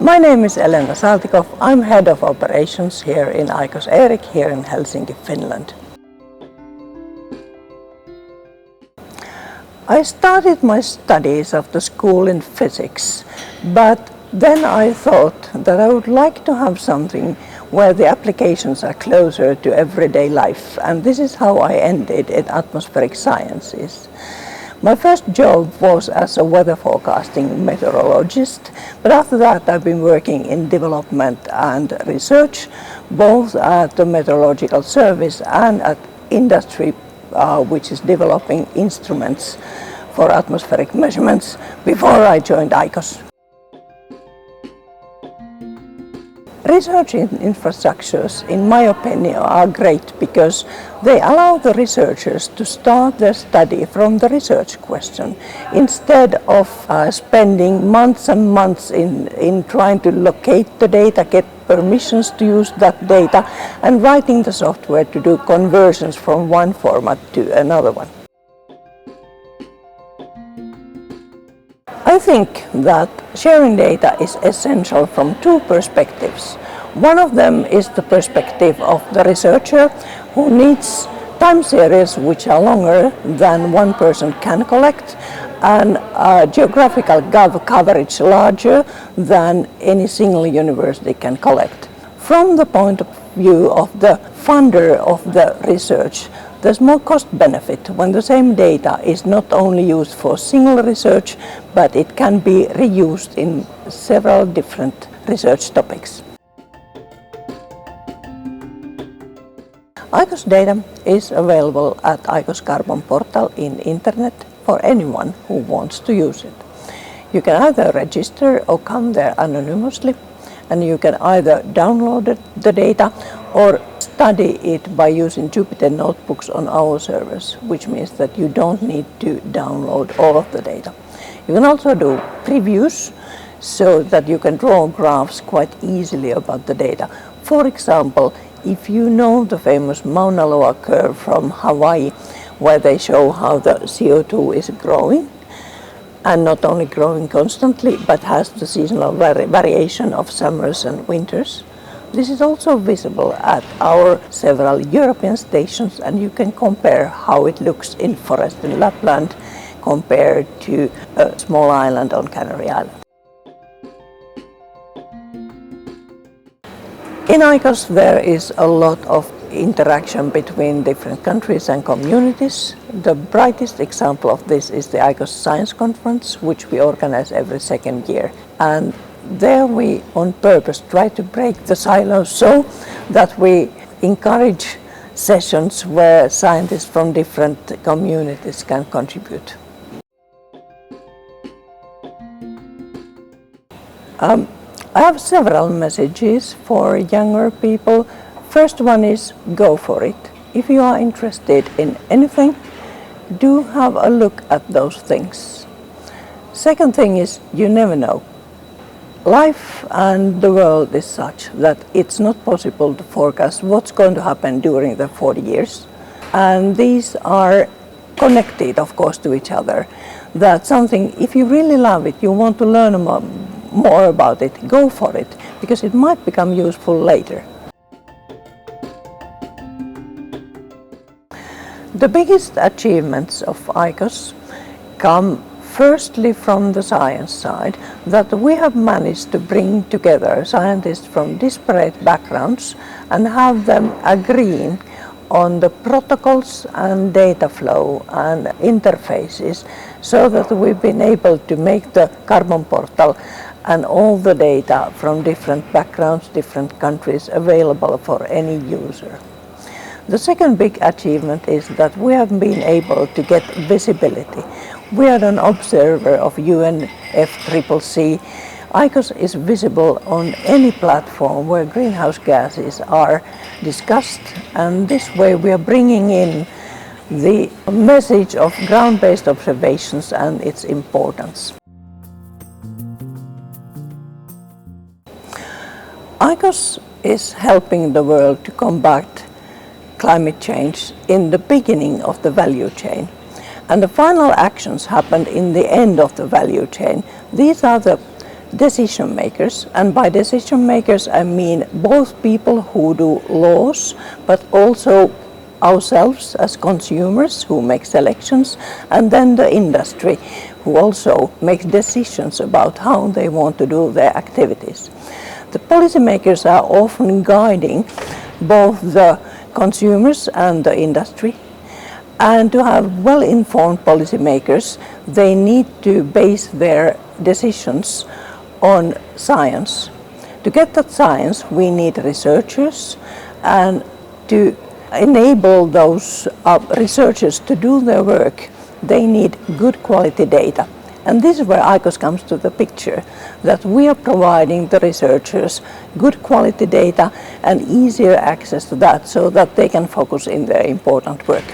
My name is Elena Saltykov. I'm head of operations here in ICOS ERIC here in Helsinki, Finland. I started my studies of the school in physics, but then I thought that I would like to have something where the applications are closer to everyday life, and this is how I ended in atmospheric sciences. My first job was as a weather forecasting meteorologist, but after that I've been working in development and research, both at the Meteorological Service and at industry, which is developing instruments for atmospheric measurements before I joined ICOS. Research infrastructures, in my opinion, are great because they allow the researchers to start their study from the research question instead of spending months and months in trying to locate the data, get permissions to use that data, and writing the software to do conversions from one format to another one. I think that sharing data is essential from two perspectives. One of them is the perspective of the researcher who needs time series which are longer than one person can collect and geographical coverage larger than any single university can collect. From the point of view of the funder of the research, there's more cost benefit when the same data is not only used for single research, but it can be reused in several different research topics. ICOS data is available at ICOS Carbon Portal in internet for anyone who wants to use it. You can either register or come there anonymously, and you can either download the data or study it by using Jupyter notebooks on our servers, which means that you don't need to download all of the data. You can also do previews so that you can draw graphs quite easily about the data. For example, if you know the famous Mauna Loa curve from Hawaii, where they show how the CO2 is growing, and not only growing constantly, but has the seasonal variation of summers and winters. This is also visible at our several European stations, and you can compare how it looks in forest in Lapland compared to a small island on Canary Island. In ICOS there is a lot of interaction between different countries and communities. The brightest example of this is the ICOS Science Conference, which we organize every second year. And there we, on purpose, try to break the silos so that we encourage sessions where scientists from different communities can contribute. I have several messages for younger people. First one is go for it. If you are interested in anything, do have a look at those things. Second thing is you never know. Life and the world is such that it's not possible to forecast what's going to happen during the 40 years. And these are connected, of course, to each other. That something, if you really love it, you want to learn more about it, go for it, because it might become useful later. The biggest achievements of ICOS come firstly from the science side, that we have managed to bring together scientists from disparate backgrounds and have them agreeing on the protocols and data flow and interfaces so that we've been able to make the Carbon Portal and all the data from different backgrounds, different countries available for any user. The second big achievement is that we have been able to get visibility. We are an observer of UNFCCC. ICOS is visible on any platform where greenhouse gases are discussed, and this way we are bringing in the message of ground-based observations and its importance. ICOS is helping the world to combat climate change in the beginning of the value chain. And the final actions happened in the end of the value chain. These are the decision makers, and by decision makers I mean both people who do laws, but also ourselves as consumers who make selections, and then the industry who also makes decisions about how they want to do their activities. The policymakers are often guiding both the consumers and the industry, and to have well-informed policymakers, they need to base their decisions on science. To get that science, we need researchers, and to enable those researchers to do their work, they need good quality data. And this is where ICOS comes to the picture, that we are providing the researchers good quality data and easier access to that so that they can focus in their important work.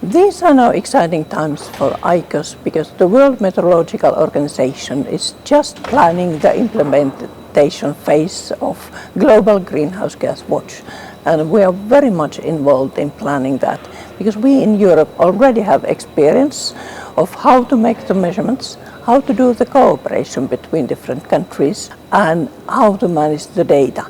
These are now exciting times for ICOS because the World Meteorological Organization is just planning the implementation phase of Global Greenhouse Gas Watch, and we are very much involved in planning that because we in Europe already have experience of how to make the measurements, how to do the cooperation between different countries, and how to manage the data.